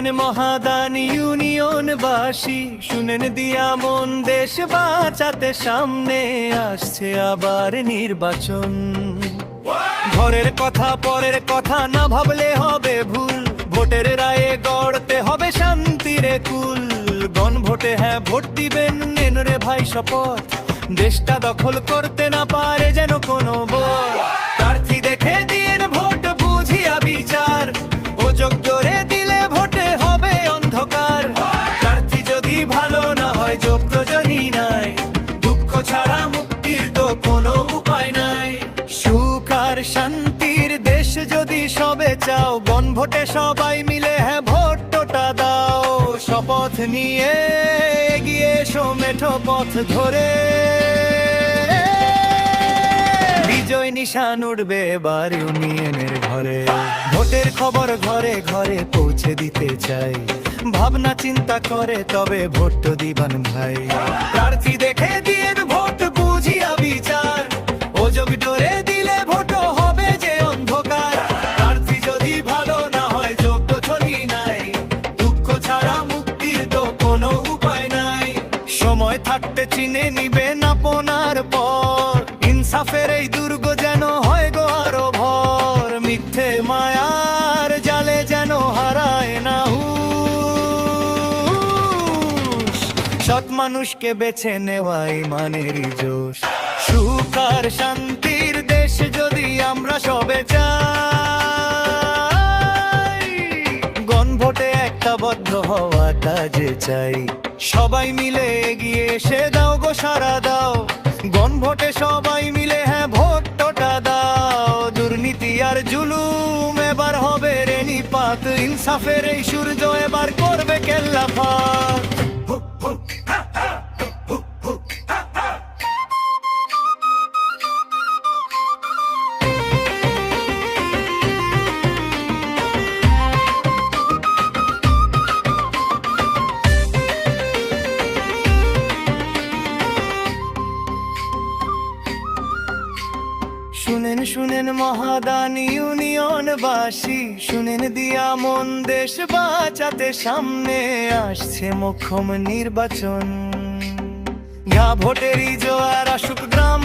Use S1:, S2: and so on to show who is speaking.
S1: শুনেন মহাদান ইউনিয়নবাসী, শুনেন দিয়া মন দেশ বাঁচাতে, সামনে আসছে আবার নির্বাচন। ঘরের কথা পরের কথা না ভাবলে হবে ভুল, ভোটের রায়ে গড়তে হবে শান্তির কুল। গণভোটে হ্যাঁ ভোট দিবেন, নেন রে ভাই শপথ, দেশটা দখল করতে না পারে যেন কোনো বল। প্রার্থী দেখে দিন ভোট বুঝিয়া বিচার, অযোগ্য রে দিলে ভোটে হবে অন্ধকার। প্রার্থী যদি ভালো না হয় যোগ্য যদি নাই, দুঃখ ছাড়া মুক্তির তো কোনো উপায় নাই। সুখ আর শান্তির দেশ যদি সবে চাও, গণভোটে সবাই মিলে হ্যাঁ ভোটটা দাও। শপথ নিয়ে এগিয়ে এসো মেঠো পথ ধরে, বিজয় নিশান উঠবে এবার ইউনিয়নের ঘরে। ভোটের খবর ঘরে ঘরে পৌঁছে দিতে চাই, ভাবনা চিন্তা করে তবে ভোট দিবান ভাই। প্রার্থী দেখে দিয়ে ভোট বুঝিয়া বিচার, অযোগ্য ডরে দিলে ভোট হবে যে অন্ধকার। প্রার্থী যদি ভালো না হয় যোগ্য ছবি নাই, দুঃখ ছাড়া মুক্তির তো কোনো উপায় নাই। সময় থাকতে চিনে নিবেন আপনার পর, ইনসাফের এই দুর্গ যেন হয় গো আরো ভর। মিথ্যে মায়ার জালে যেন হারায় না হুঁশ, সৎ মানুষকে বেছে নেওয়াই মানেরই জোশ। সুখ আর শান্তির দেশ যদি আমরা সবে চাই, গণভোটে একটা বদ্ধ হওয়াটা যে চাই। সবাই মিলে এগিয়ে এসে দাও গো সারা দাও, গণভোটে সবাই মিলে হ্যাঁ ভোটটা দাও। দুর্নীতি আর জুলুম এবার হবে রে নিপাত, ইনসাফের এই সূর্য এবার করবে কেল্লাফাত। শুনেন শুনেন মহাদান ইউনিয়নবাসী, শুনেন দিয়া মন দেশ বাঁচাতে, সামনে আসছে মোক্ষম নির্বাচন। ভোটেরই জোয়ার আসুক গ্রাম